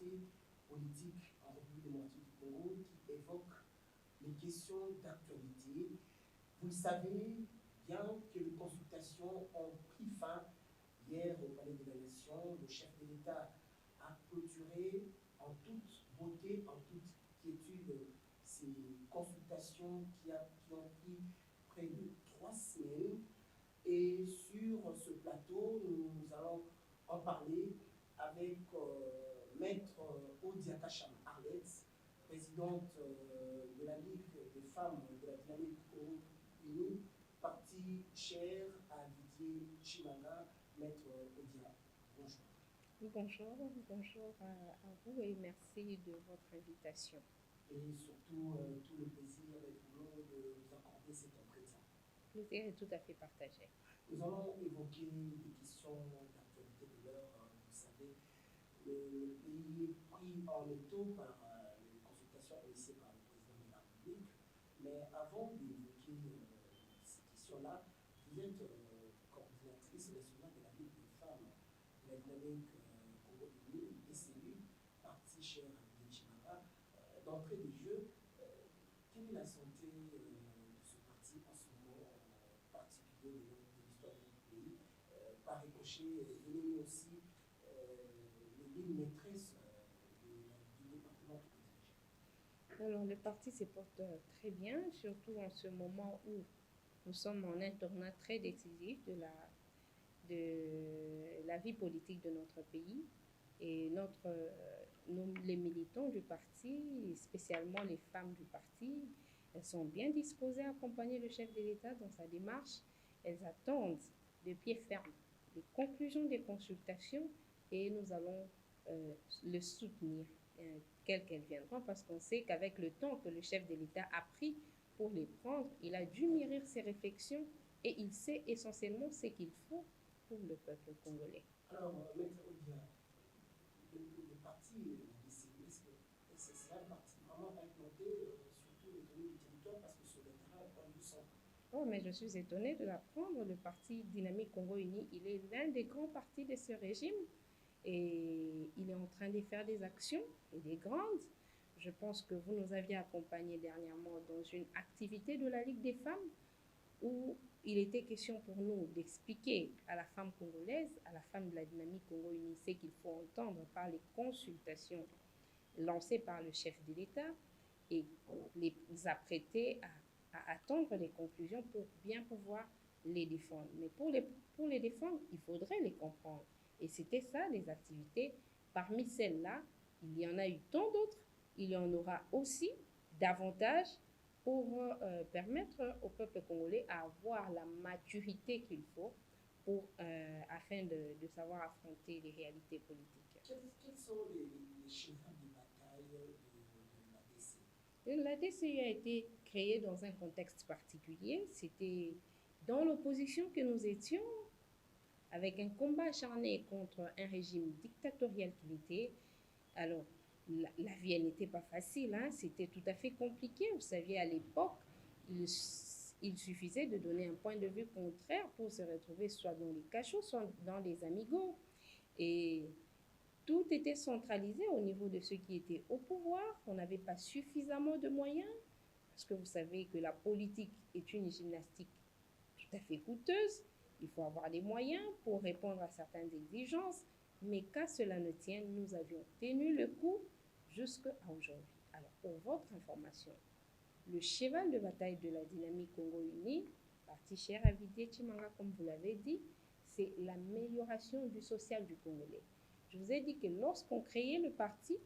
actualité politique en République démocratique du Congo qui évoque les questions d'actualité. Vous le savez bien que les consultations ont pris fin hier au Palais de la Nation. Le chef de l'État a clôturé en toute beauté, en toute quiétude, ces consultations qui ont pris près de 3 semaines. Et sur ce plateau, nous allons en parler avec Maître Odiaka Arlette, présidente de la Ligue des femmes de la dynamique Congo Unie, parti cher à Didier Chimanga. Maître Odia, bonjour. Bonjour à vous et merci de votre invitation. Et surtout, tout le plaisir est pour nous de vous accorder cet entretien. Le plaisir est tout à fait partagé. Nous allons évoquer des questions d'actualité de l'heure. Vous savez, le pays est pris en étau par les consultations initiées par le président de la République. Mais avant d'évoquer ces questions-là, vous êtes coordinatrice nationale de la Ligue des femmes de la dynamique Congo Unie, DCU, parti cher à Chimara. D'entrée de jeu, quelle est la santé de ce parti en ce moment particulier de l'histoire de notre pays? Par ricochet, donnez-nous aussi les lignes maîtresses du département que vous dirigez. Alors, le parti se porte très bien, surtout en ce moment où nous sommes en un tournant très décisif de la vie politique de notre pays. Et les militants du parti, spécialement les femmes du parti, elles sont bien disposées à accompagner le chef de l'État dans sa démarche. Elles attendent de pied ferme les conclusions des consultations et nous allons le soutenir, quelles qu'elles viendront, parce qu'on sait qu'avec le temps que le chef de l'État a pris pour les prendre, il a dû mûrir ses réflexions et il sait essentiellement ce qu'il faut pour le peuple congolais. Alors, Maître Odia, le parti, la DCU, c'est un parti vraiment implanté, surtout l'économie du territoire, parce que sur le terrain, on le sent. Oh, mais je suis étonnée de l'apprendre. Le parti Dynamique Congo Uni, il est l'un des grands partis de ce régime et il est en train de faire des actions et des grandes. Je pense que vous nous aviez accompagnés dernièrement dans une activité de la Ligue des femmes où il était question pour nous d'expliquer à la femme congolaise, à la femme de la Dynamique Congo Uni, ce qu'il faut entendre par les consultations lancées par le chef de l'État et les apprêter à attendre les conclusions pour bien pouvoir les défendre. Mais pour les défendre, il faudrait les comprendre. Et c'était ça, les activités. Parmi celles-là, il y en a eu tant d'autres. Il y en aura aussi davantage pour permettre au peuple congolais à avoir la maturité qu'il faut afin de savoir affronter les réalités politiques. Quels sont les chemins de bataille de la DCU? La DCU a été créée dans un contexte particulier. C'était dans l'opposition que nous étions, avec un combat acharné contre un régime dictatorial qu'il était. Alors, la vie, elle n'était pas facile, hein? C'était tout à fait compliqué. Vous saviez, à l'époque, il suffisait de donner un point de vue contraire pour se retrouver soit dans les cachots, soit dans les amigos. Et tout était centralisé au niveau de ceux qui étaient au pouvoir. On n'avait pas suffisamment de moyens, parce que vous savez que la politique est une gymnastique tout à fait coûteuse. Il faut avoir des moyens pour répondre à certaines exigences. Mais qu'à cela ne tienne, nous avions tenu le coup jusqu'à aujourd'hui. Alors, pour votre information, le cheval de bataille de la dynamique Congo Uni, parti cher à Didier Chimanga, comme vous l'avez dit, c'est l'amélioration du social du Congolais. Je vous ai dit que lorsqu'on créait le parti,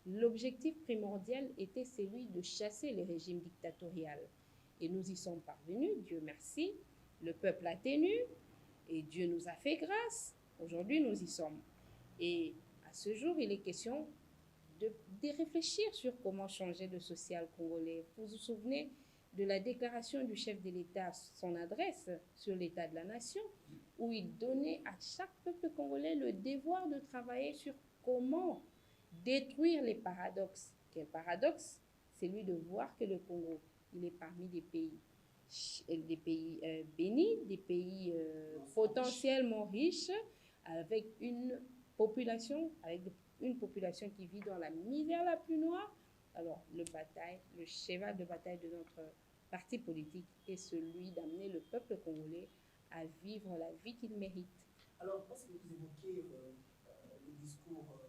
l'objectif primordial était celui de chasser le régime dictatorial. Et nous y sommes parvenus, Dieu merci. Le peuple a tenu et Dieu nous a fait grâce. Aujourd'hui, nous y sommes. Et à ce jour, il est question de réfléchir sur comment changer le social congolais. Vous vous souvenez de la déclaration du chef de l'État, son adresse sur l'état de la nation, où il donnait à chaque peuple congolais le devoir de travailler sur comment détruire les paradoxes. Quel paradoxe? Celui de voir que le Congo, il est parmi des pays bénis, des pays potentiellement riches, avec une population, avec une population qui vit dans la misère la plus noire. Alors, le cheval de bataille de notre parti politique est celui d'amener le peuple congolais à vivre la vie qu'il mérite. Alors, parce que vous évoquez le discours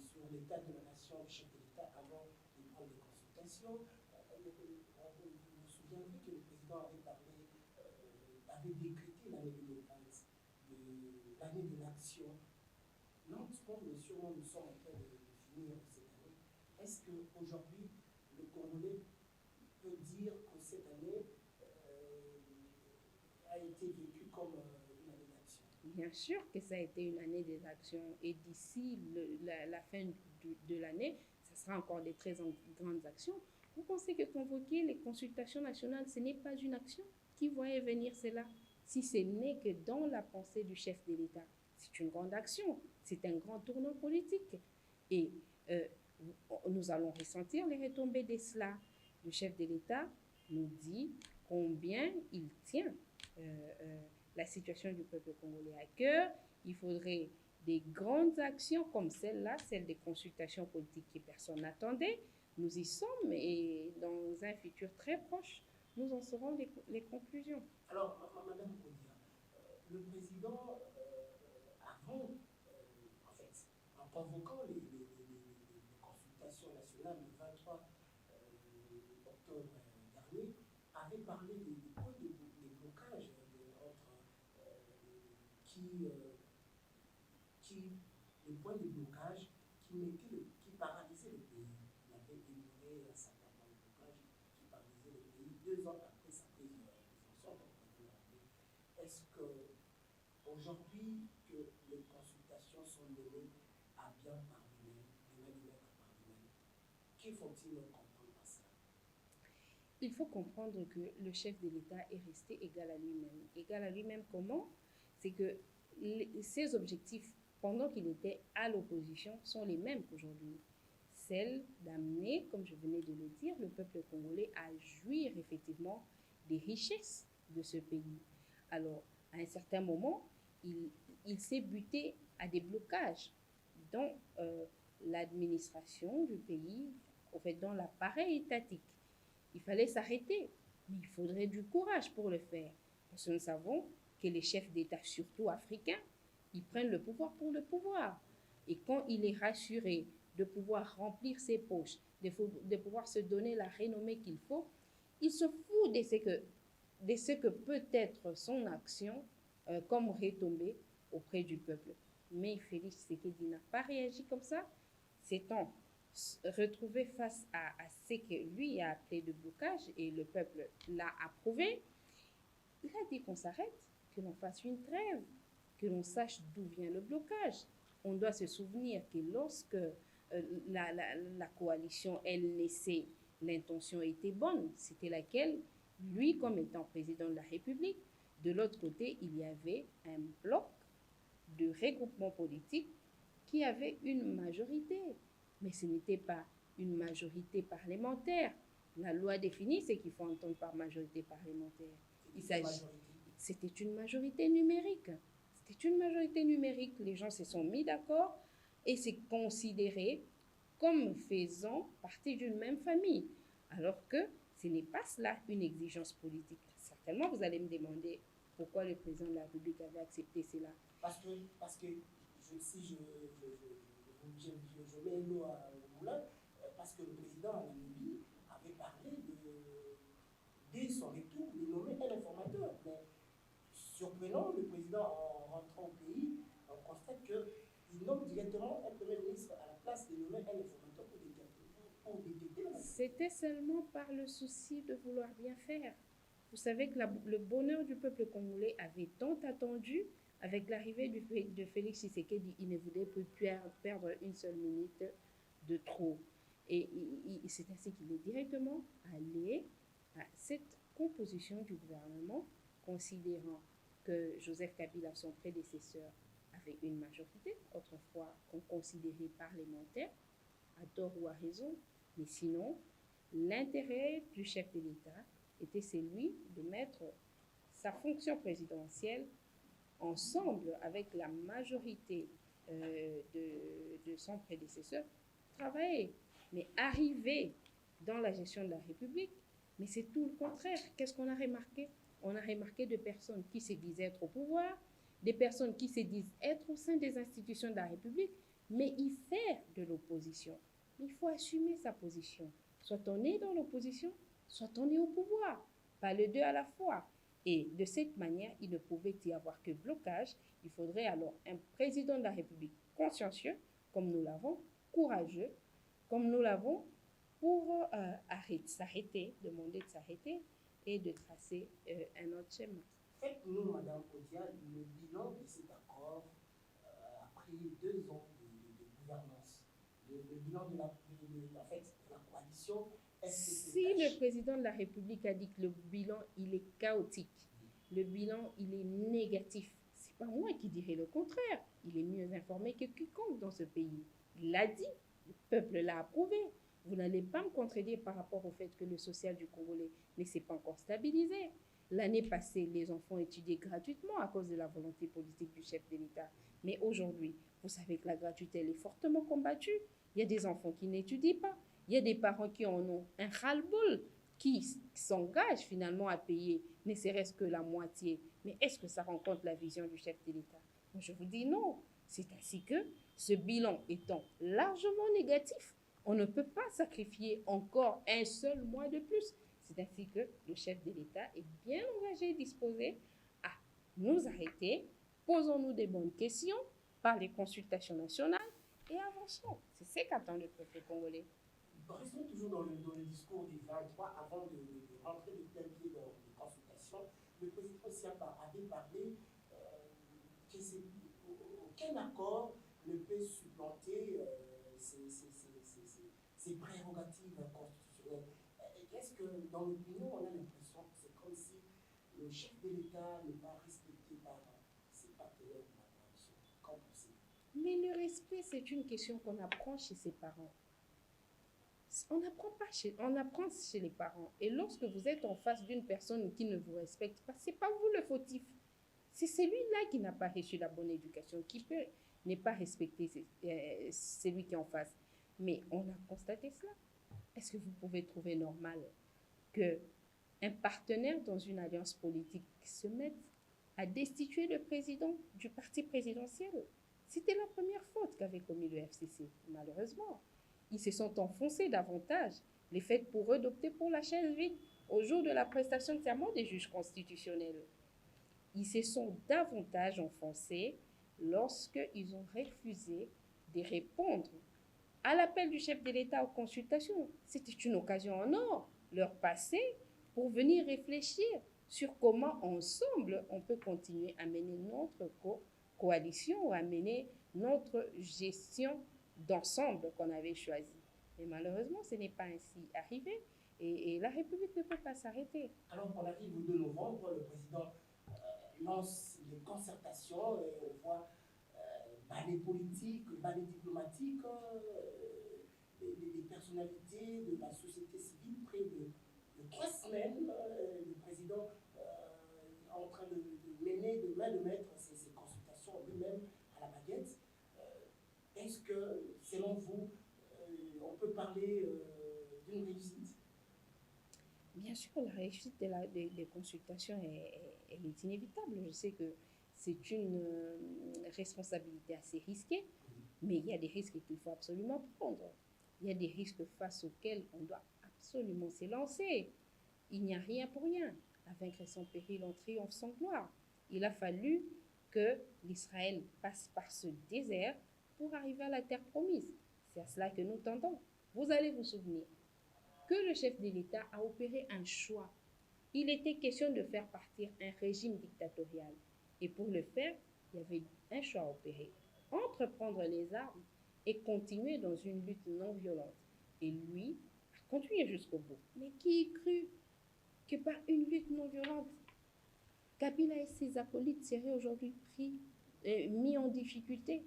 sur l'état de la nation du chef de l'État avant de prendre des consultations, vous vous souviendrez que le président avait parlé, avait décrété l'année 2020, l'année de l'action. Lentement, mais sûrement, nous sommes en train de finir cette année. Est-ce qu'aujourd'hui, le Congolais peut dire que cette année a été vécue comme une année d'action? Bien sûr que ça a été une année des actions et d'ici la fin de l'année, ce sera encore des très grandes actions. Vous pensez que convoquer les consultations nationales, ce n'est pas une action? Qui voyait venir cela? Si ce n'est que dans la pensée du chef de l'État, c'est une grande action, c'est un grand tournant politique. Et nous allons ressentir les retombées de cela. Le chef de l'État nous dit combien il tient la situation du peuple congolais à cœur. Il faudrait des grandes actions comme celle-là, celle des consultations politiques que personne n'attendait. Nous y sommes et dans un futur très proche, nous en saurons les conclusions. Alors, Madame Kodia, le président, avant, en fait, en convoquant les consultations nationales le 23 octobre dernier, avait parlé des points de blocage les points de blocage qui paralysaient le pays. Il avait énuméré un certain nombre de blocages qui paralysaient le pays 2 ans après sa prise de fonction. Est-ce qu'aujourd'hui que les consultations sont menées à bien par lui-même, les maîtres par lui-même, que faut-il comprendre par ça? Il faut comprendre que le chef de l'État est resté égal à lui-même. Égal à lui-même comment? C'est que ses objectifs, pendant qu'il était à l'opposition, sont les mêmes qu'aujourd'hui. Celle d'amener, comme je venais de le dire, le peuple congolais à jouir effectivement des richesses de ce pays. Alors, à un certain moment, il s'est buté à des blocages dans l'administration du pays, en fait, dans l'appareil étatique. Il fallait s'arrêter, mais il faudrait du courage pour le faire. Parce que nous savons que les chefs d'État, surtout africains, ils prennent le pouvoir pour le pouvoir. Et quand il est rassuré de pouvoir remplir ses poches, de pouvoir se donner la renommée qu'il faut, il se fout de ce que peut être son action comme retombée auprès du peuple. Mais Félix Tshisekedi n'a pas réagi comme ça. S'étant retrouvé face à ce que lui a appelé de blocage et le peuple l'a approuvé, il a dit qu'on s'arrête, que l'on fasse une trêve, que l'on sache d'où vient le blocage. On doit se souvenir que lorsque la coalition, elle naissait, l'intention était bonne. C'était laquelle? Lui, comme étant président de la République, de l'autre côté, il y avait un bloc de regroupement politique qui avait une majorité. Mais ce n'était pas une majorité parlementaire. La loi définit ce qu'il faut entendre par majorité parlementaire. C'était une majorité numérique. C'était une majorité numérique. Les gens se sont mis d'accord et c'est considéré comme faisant partie d'une même famille. Alors que ce n'est pas cela une exigence politique. Certainement, vous allez me demander pourquoi le président de la République avait accepté cela. Parce que si je mets l'eau au moulin, parce que le président en Namibie avait parlé dès son retour, de nommer un informateur. Mais surprenant, le président, en rentrant au pays, on constate qu'il nomme directement un premier ministre à la place de nommer un informateur pour détecter la. C'était seulement par le souci de vouloir bien faire. Vous savez que le bonheur du peuple congolais avait tant attendu. Avec l'arrivée de Félix Tshisekedi, il ne voulait plus perdre une seule minute de trop. Et c'est ainsi qu'il est directement allé à cette composition du gouvernement, considérant que Joseph Kabila, son prédécesseur, avait une majorité, autrefois qu'on considérait parlementaire, à tort ou à raison, mais sinon, l'intérêt du chef de l'État était celui de mettre sa fonction présidentielle ensemble avec la majorité de son prédécesseur, travailler. Mais arriver dans la gestion de la République, mais c'est tout le contraire. Qu'est-ce qu'on a remarqué? On a remarqué des personnes qui se disent être au pouvoir, des personnes qui se disent être au sein des institutions de la République, mais y faire de l'opposition. Il faut assumer sa position. Soit on est dans l'opposition, soit on est au pouvoir. Pas les deux à la fois. Et de cette manière, il ne pouvait y avoir que blocage. Il faudrait alors un président de la République consciencieux, comme nous l'avons, courageux, comme nous l'avons, pour s'arrêter, demander de s'arrêter et de tracer un autre schéma. Faites-nous, Madame Odia, le bilan de cet accord après 2 ans de gouvernance. Le bilan de la coalition. Si le président de la République a dit que le bilan, il est chaotique, le bilan, il est négatif, c'est pas moi qui dirais le contraire. Il est mieux informé que quiconque dans ce pays. Il l'a dit, le peuple l'a approuvé. Vous n'allez pas me contredire par rapport au fait que le social du Congolais ne s'est pas encore stabilisé. L'année passée, les enfants étudiaient gratuitement à cause de la volonté politique du chef de l'État. Mais aujourd'hui, vous savez que la gratuité, elle est fortement combattue. Il y a des enfants qui n'étudient pas. Il y a des parents qui en ont un ras-le-bol, qui s'engagent finalement à payer ne serait-ce que la moitié. Mais est-ce que ça rencontre la vision du chef de l'État? Je vous dis non. C'est ainsi que, ce bilan étant largement négatif, on ne peut pas sacrifier encore un seul mois de plus. C'est ainsi que le chef de l'État est bien engagé et disposé à nous arrêter, posons-nous des bonnes questions par les consultations nationales et avançons. C'est ce qu'attend le peuple congolais. Restons toujours dans le discours des 23 avant de rentrer de plein pied dans les consultations. Le président Siapa avait parlé qu'aucun accord ne peut supplanter ses prérogatives constitutionnelles. Est-ce que dans l'opinion, on a l'impression que c'est comme si le chef de l'État n'est pas respecté par ses partenaires de la coalition? Qu'en pensez-vous? Mais le respect, c'est une question qu'on apprend chez ses parents. On apprend chez les parents. Et lorsque vous êtes en face d'une personne qui ne vous respecte pas, ce n'est pas vous le fautif. C'est celui-là qui n'a pas reçu la bonne éducation, qui peut ne pas respecter celui qui est en face. Mais on a constaté cela. Est-ce que vous pouvez trouver normal qu'un partenaire dans une alliance politique se mette à destituer le président du parti présidentiel? C'était la première faute qu'avait commis le FCC, malheureusement. Ils se sont enfoncés davantage, les faits pour eux d'opter pour la chaise vide au jour de la prestation de serment des juges constitutionnels. Ils se sont davantage enfoncés lorsqu'ils ont refusé de répondre à l'appel du chef de l'État aux consultations. C'était une occasion en or, leur passer, pour venir réfléchir sur comment ensemble on peut continuer à mener notre coalition ou à mener notre gestion d'ensemble qu'on avait choisi. Mais malheureusement, ce n'est pas ainsi arrivé et la République ne peut pas s'arrêter. Alors qu'on arrive au 2 novembre, le président lance les concertations et on voit les politiques, les diplomatiques, les personnalités de la société civile, près de 3 semaines, le président est en train de mener, de main de maître ces consultations lui-même à la baguette. Est-ce que, selon vous, on peut parler d'une réussite? Bien sûr, la réussite des consultations elle est inévitable. Je sais que c'est une responsabilité assez risquée, mais il y a des risques qu'il faut absolument prendre. Il y a des risques face auxquels on doit absolument s'élancer. Il n'y a rien pour rien. À vaincre sans péril, on triomphe sans gloire. Il a fallu que l'Israël passe par ce désert pour arriver à la terre promise. C'est à cela que nous tendons. Vous allez vous souvenir que le chef de l'État a opéré un choix. Il était question de faire partir un régime dictatorial. Et pour le faire, il y avait un choix à opérer. Entreprendre les armes et continuer dans une lutte non violente. Et lui a continué jusqu'au bout. Mais qui crut que par une lutte non violente, Kabila et ses acolytes seraient aujourd'hui mis en difficulté?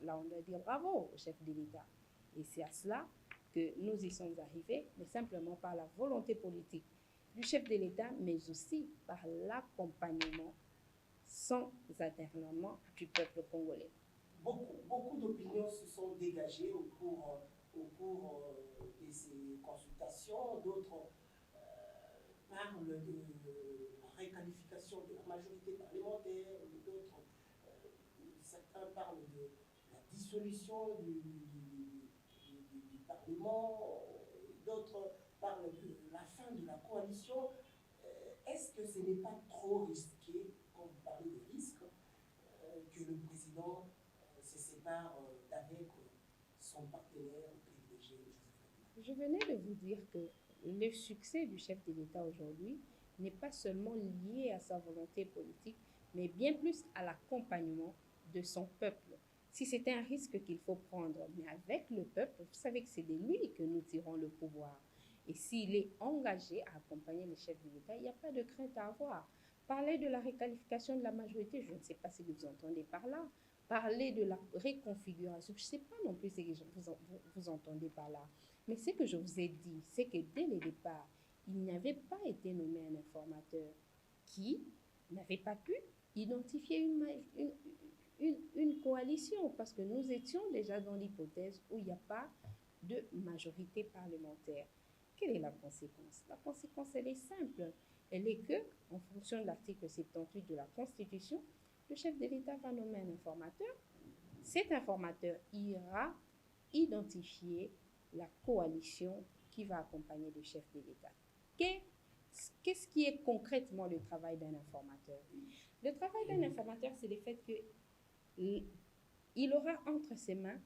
Là, on doit dire bravo au chef de l'État. Et c'est à cela que nous y sommes arrivés, mais simplement par la volonté politique du chef de l'État, mais aussi par l'accompagnement sans atermoiement du peuple congolais. Beaucoup d'opinions se sont dégagées au cours de ces consultations. D'autres parlent de la réqualification de la majorité parlementaire, d'autres, certains parlent de la dissolution du Parlement, d'autres parlent de la fin de la coalition. Est-ce que ce n'est pas trop risqué, quand vous parlez de risque, que le président se sépare d'avec son partenaire privilégié, Joseph Kabila? Je venais de vous dire que le succès du chef de l'État aujourd'hui n'est pas seulement lié à sa volonté politique, mais bien plus à l'accompagnement de son peuple. Si c'est un risque qu'il faut prendre, mais avec le peuple, vous savez que c'est de lui que nous tirons le pouvoir. Et s'il est engagé à accompagner le chef de l'État, il n'y a pas de crainte à avoir. Parler de la réqualification de la majorité, je ne sais pas ce que vous entendez par là. Parler de la réconfiguration, je ne sais pas non plus ce que vous entendez par là. Mais ce que je vous ai dit, c'est que dès le départ, il n'y avait pas été nommé un informateur qui n'avait pas pu identifier une coalition, parce que nous étions déjà dans l'hypothèse où il n'y a pas de majorité parlementaire. Quelle est la conséquence? La conséquence, elle est simple. Elle est que, en fonction de l'article 78 de la Constitution, le chef de l'État va nommer un informateur. Cet informateur ira identifier la coalition qui va accompagner le chef de l'État. Qu'est-ce qui est concrètement le travail d'un informateur? Le travail d'un informateur, c'est le fait qu'il aura entre ses mains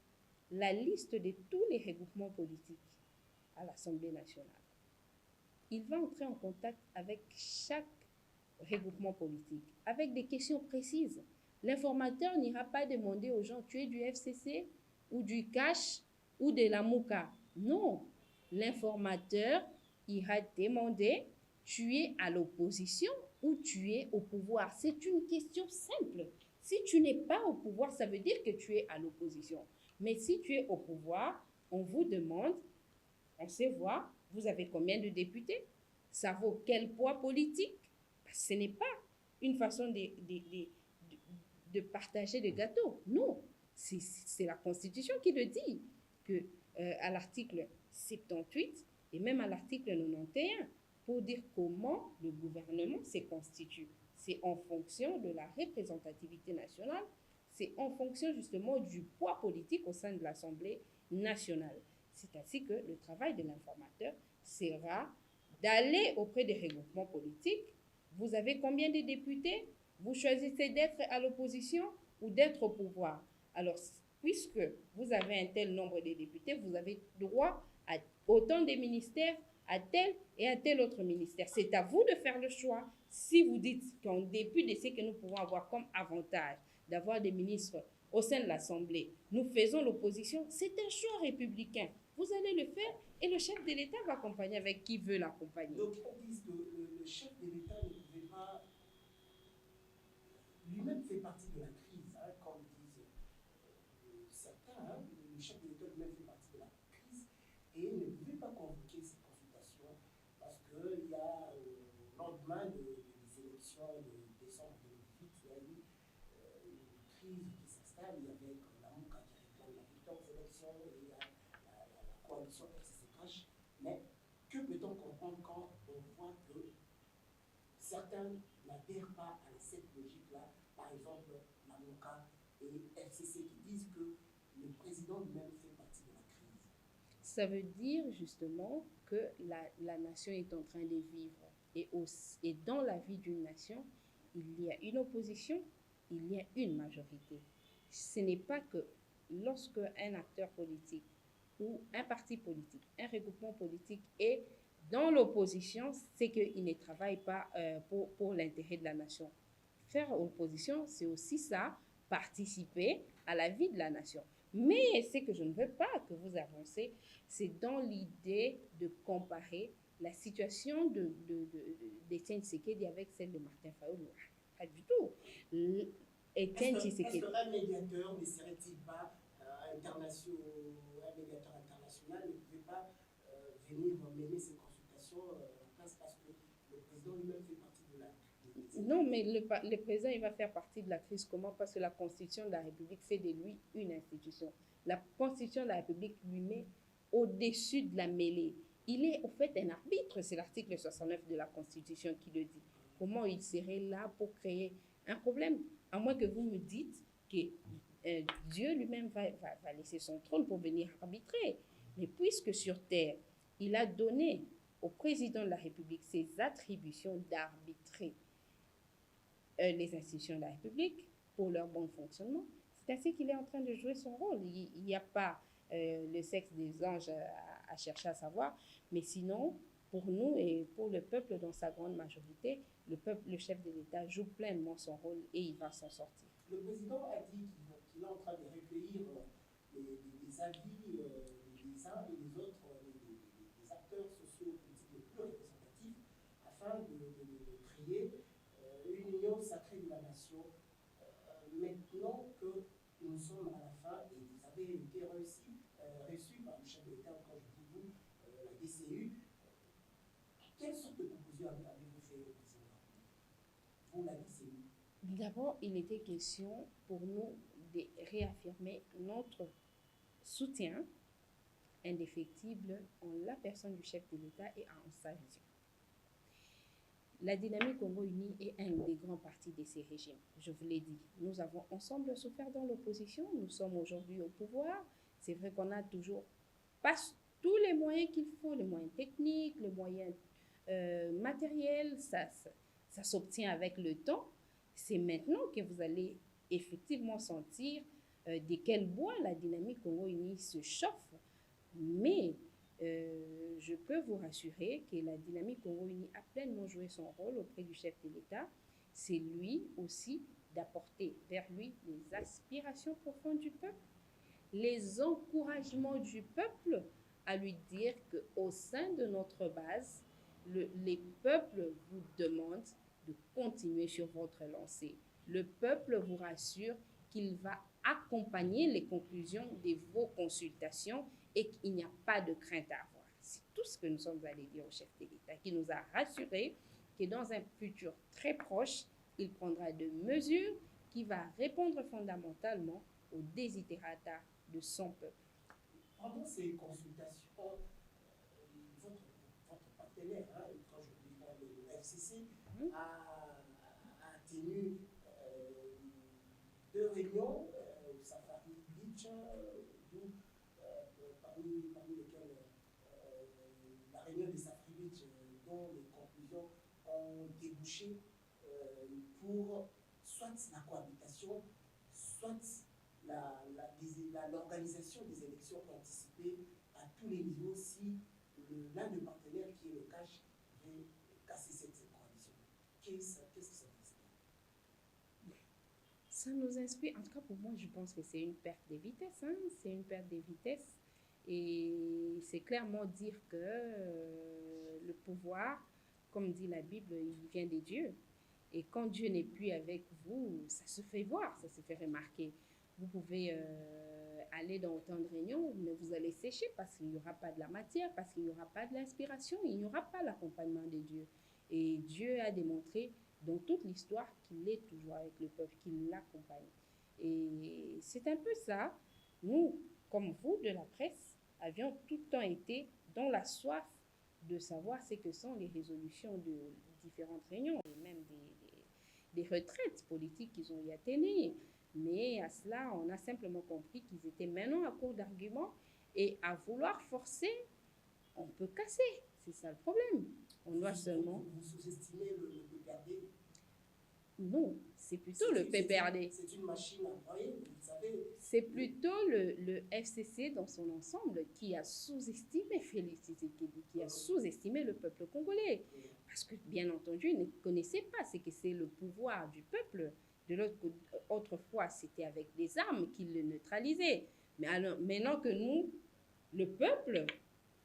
la liste de tous les regroupements politiques à l'Assemblée nationale. Il va entrer en contact avec chaque regroupement politique, avec des questions précises. L'informateur n'ira pas demander aux gens, tu es du FCC ou du CACH ou de la MOUCA. Non, l'informateur ira demander, tu es à l'opposition ou tu es au pouvoir. C'est une question simple. Si tu n'es pas au pouvoir, ça veut dire que tu es à l'opposition. Mais si tu es au pouvoir, on vous demande, on sait voir, vous avez combien de députés? Ça vaut quel poids politique? Ce n'est pas une façon de partager le gâteau. Non, c'est la Constitution qui le dit, que à l'article 78 et même à l'article 91, pour dire comment le gouvernement se constitue. C'est en fonction de la représentativité nationale, c'est en fonction justement du poids politique au sein de l'Assemblée nationale. C'est ainsi que le travail de l'informateur sera d'aller auprès des regroupements politiques. Vous avez combien de députés? Vous choisissez d'être à l'opposition ou d'être au pouvoir. Alors, puisque vous avez un tel nombre de députés, vous avez droit à autant de ministères, à tel et à tel autre ministère. C'est à vous de faire le choix. Si vous dites qu'en dépit de ce que nous pouvons avoir comme avantage d'avoir des ministres au sein de l'Assemblée, nous faisons l'opposition, c'est un choix républicain. Vous allez le faire et le chef de l'État va accompagner avec qui veut l'accompagner. Donc, on dit que le chef de l'État ne pouvait pas. Lui-même fait partie de la crise, hein, comme disent certains. Hein, le chef de l'État lui-même fait partie de la crise et ne pouvait pas convoquer ces consultations parce qu'il y a, au lendemain des élections de décembre 2018, il y a eu une crise qui s'installe. Il y avait la MOUCA qui réclame la victoire aux élections et la coalition FCC-CACH. Mais que peut-on comprendre quand on voit que certains n'adhèrent pas à cette logique-là, par exemple la MOUCA et FCC qui disent que le président lui-même fait partie de la crise? Ça veut dire justement que la nation est en train de vivre. Et dans la vie d'une nation, il y a une opposition, il y a une majorité. Ce n'est pas que lorsque un acteur politique ou un parti politique, un regroupement politique est dans l'opposition, c'est qu'il ne travaille pas pour l'intérêt de la nation. Faire opposition, c'est aussi ça, participer à la vie de la nation. Mais ce que je ne veux pas que vous avancez, c'est dans l'idée de comparer la situation d'Étienne Tshisekedi avec celle de Martin Fayulu. Pas du tout. Étienne Tshisekedi. Est-ce qu'un médiateur ne serait-il pas un médiateur international ne pouvait pas venir mener ces consultations en place parce que le président lui-même fait partie de la crise? Non, mais le président, il va faire partie de la crise. Comment? Parce que la Constitution de la République fait de lui une institution. La Constitution de la République lui met au-dessus de la mêlée. Il est au fait un arbitre. C'est l'article 69 de la Constitution qui le dit. Comment il serait là pour créer un problème? À moins que vous me dites que Dieu lui-même va laisser son trône pour venir arbitrer. Mais puisque sur terre, il a donné au président de la République ses attributions d'arbitrer les institutions de la République pour leur bon fonctionnement, c'est ainsi qu'il est en train de jouer son rôle. Il n'y a pas le sexe des anges à chercher à savoir, mais sinon, pour nous et pour le peuple dans sa grande majorité, le chef de l'État joue pleinement son rôle et il va s'en sortir. Le président a dit qu'il est en train de recueillir les avis des uns et des autres, des acteurs sociopolitiques les plus représentatifs, afin de créer une union sacrée de la nation. Maintenant que nous sommes à la fin, et vous avez été reçu par le chef de l'État, quand je dis vous, la DCU, quelle sorte de proposition avez-vous fait au président? Vous, la DCU? D'abord, il était question pour nous de réaffirmer notre soutien indéfectible en la personne du chef de l'État et en sa vision. La dynamique Congo-Uni est un des grands partis de ces régimes. Je vous l'ai dit, nous avons ensemble souffert dans l'opposition, nous sommes aujourd'hui au pouvoir. C'est vrai qu'on n'a toujours pas tous les moyens qu'il faut, les moyens techniques, les moyens matériels, ça s'obtient avec le temps. C'est maintenant que vous allez effectivement sentir de quel bois la dynamique Congo-Uni se chauffe. Mais je peux vous rassurer que la dynamique Congo-Uni a pleinement joué son rôle auprès du chef de l'État. C'est lui aussi d'apporter vers lui les aspirations profondes du peuple, les encouragements du peuple, à lui dire qu'au sein de notre base, les peuples vous demandent de continuer sur votre lancée. Le peuple vous rassure qu'il va accompagner les conclusions de vos consultations et qu'il n'y a pas de crainte à avoir. C'est tout ce que nous sommes allés dire au chef de l'État, qui nous a rassuré que dans un futur très proche, il prendra de mesures qui vont répondre fondamentalement aux desiderata de son peuple. Pendant ces consultations, votre partenaire, quand je dis le FCC, a tenu 2 réunions, Safari Beach, parmi lesquelles la réunion de Safari Beach, dont les conclusions ont débouché pour soit la cohabitation, soit l'organisation des élections anticipées à tous les niveaux si l'un des partenaires, qui est le CAJ, veut casser cette coalition. Qu'est-ce que ça vous inspire? Ça nous inspire, en tout cas pour moi, je pense que c'est une perte de vitesse. C'est une perte de vitesse. Et c'est clairement dire que le pouvoir, comme dit la Bible, il vient de Dieu. Et quand Dieu n'est plus avec vous, ça se fait voir, ça se fait remarquer. Vous pouvez aller dans autant de réunions, mais vous allez sécher parce qu'il n'y aura pas de la matière, parce qu'il n'y aura pas de l'inspiration, il n'y aura pas l'accompagnement de Dieu. Et Dieu a démontré dans toute l'histoire qu'il est toujours avec le peuple, qu'il l'accompagne. Et c'est un peu ça. Nous, comme vous, de la presse, avions tout le temps été dans la soif de savoir ce que sont les résolutions de différentes réunions, et même des retraites politiques qu'ils ont y atteignées. Mais à cela, on a simplement compris qu'ils étaient maintenant à court d'arguments et à vouloir forcer, on peut casser. C'est ça le problème. On doit seulement... Vous sous-estimez le PPRD? Non, c'est plutôt le PPRD. C'est une machine à broyer, vous savez. C'est plutôt le FCC dans son ensemble qui a sous-estimé Félix Tshisekedi, qui a sous-estimé le peuple congolais. Parce que, bien entendu, il ne connaissait pas ce que c'est le pouvoir du peuple. De l'autre côté, autrefois, c'était avec des armes qu'il le neutralisait. Mais alors, maintenant que nous, le peuple,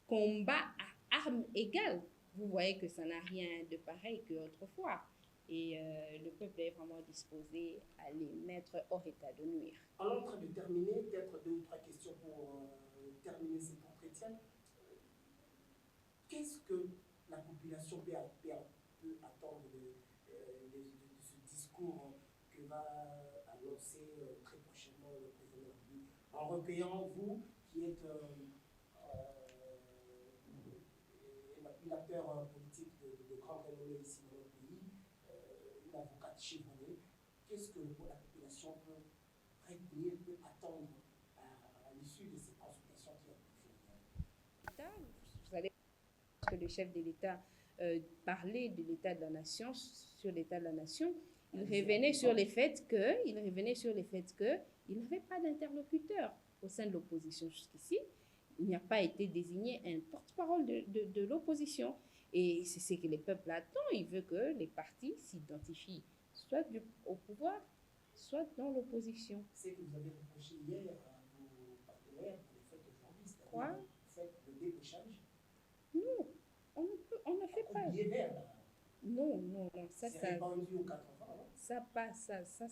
combat à armes égales, vous voyez que ça n'a rien de pareil qu'autrefois. Et le peuple est vraiment disposé à les mettre hors état de nuire. On est en train de terminer, peut-être 2 ou 3 questions pour terminer cet entretien. Qu'est-ce que la population peut attendre de discours que va annoncer très prochainement le président de la République, en recueillant vous qui êtes une acteur politique de grande renommée ici dans notre pays, une avocate chevronnée, qu'est-ce que la population peut retenir, peut attendre à l'issue de ces consultations qui ont pu faire? Vous savez que le chef de l'État parlait de l'état de la nation, sur l'état de la nation. Il revenait sur les faits qu'il n'avait pas d'interlocuteur au sein de l'opposition jusqu'ici. Il n'y a pas été désigné un porte-parole de l'opposition. Et c'est ce que les peuples attendent. Il veut que les partis s'identifient soit au pouvoir, soit dans l'opposition. C'est que vous avez reproché hier à vos partenaires pour le fait aujourd'hui, Quoi? Le fait le débauchage. Non, on ne fait pas. Vert, là. Non, ça répandu aux 4 ans, hein? Ça passe, ça,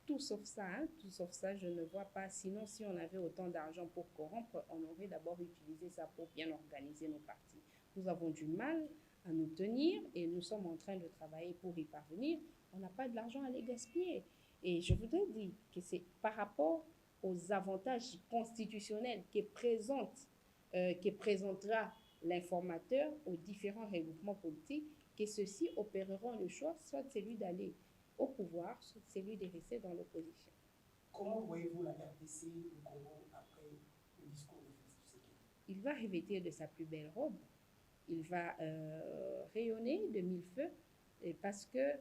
tout sauf ça, hein, tout sauf ça, je ne vois pas. Sinon, si on avait autant d'argent pour corrompre, on aurait d'abord utilisé ça pour bien organiser nos partis. Nous avons du mal à nous tenir et nous sommes en train de travailler pour y parvenir. On n'a pas de l'argent à les gaspiller. Et je voudrais dire que c'est par rapport aux avantages constitutionnels que présentera l'informateur aux différents regroupements politiques, que ceux-ci opéreront le choix, soit celui d'aller au pouvoir, soit celui de rester dans l'opposition. Comment voyez-vous la RDC, le Congo, après le discours de Félix Tshisekedi? Il va revêtir de sa plus belle robe. Il va rayonner de mille feux parce que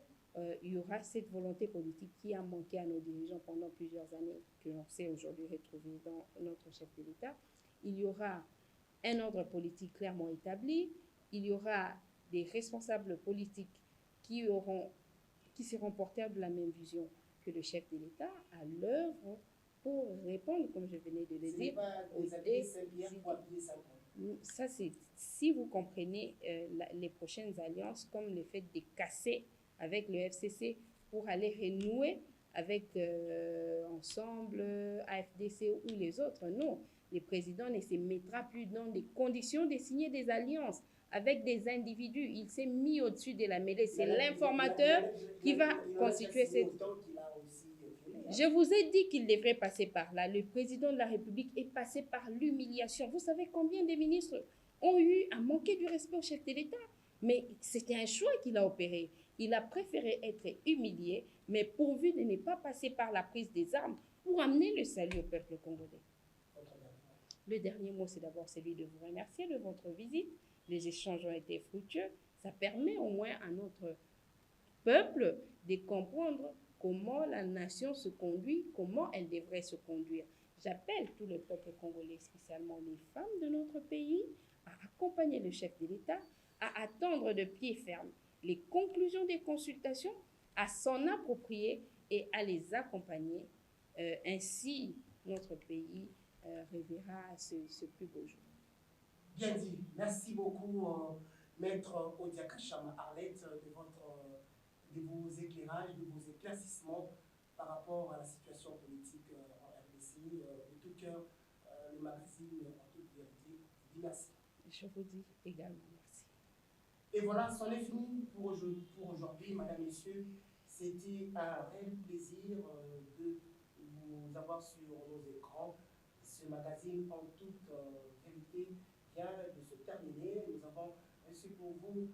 il y aura cette volonté politique qui a manqué à nos dirigeants pendant plusieurs années, que l'on sait aujourd'hui retrouver dans notre chef de l'État. Il y aura un ordre politique clairement établi. Il y aura des responsables politiques qui seront porteurs de la même vision que le chef de l'État à l'œuvre pour répondre, comme je venais de le dire, aux idées. Ça, c'est si vous comprenez les prochaines alliances, comme le fait de casser avec le FCC pour aller renouer avec Ensemble, AFDC ou les autres. Non, le président ne se mettra plus dans des conditions de signer des alliances avec des individus. Il s'est mis au-dessus de la mêlée. C'est l'informateur qui va constituer cette... Je vous ai dit qu'il devrait passer par là. Le président de la République est passé par l'humiliation. Vous savez combien de ministres ont eu à manquer du respect au chef de l'État? Mais c'était un choix qu'il a opéré. Il a préféré être humilié, mais pourvu de ne pas passer par la prise des armes pour amener le salut au peuple congolais. Le dernier mot, c'est d'abord celui de vous remercier de votre visite. Les échanges ont été fructueux. Ça permet au moins à notre peuple de comprendre comment la nation se conduit, comment elle devrait se conduire. J'appelle tout le peuple congolais, spécialement les femmes de notre pays, à accompagner le chef de l'État, à attendre de pied ferme les conclusions des consultations, à s'en approprier et à les accompagner. Ainsi, notre pays reverra ce plus beau jour. Bien dit. Merci beaucoup, Maître Odia Kachama Arlette, de vos éclairages, de vos éclaircissements par rapport à la situation politique en RDC. De tout cœur, le magazine en toute vérité vous dit merci. Je vous dis également merci. Et voilà, c'en est fini pour aujourd'hui, Madame, Messieurs. C'était un réel plaisir de vous avoir sur nos écrans. Ce magazine en toute vérité vient de se terminer. Nous avons reçu pour vous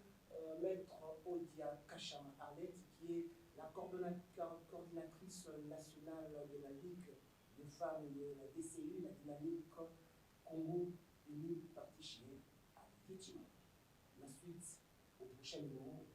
Maître Odia Kachama Arlette, qui est la coordinatrice nationale de la Ligue de femmes de la DCU, la dynamique Congo Unie Parti Chien à Tétima. La suite au prochain numéro.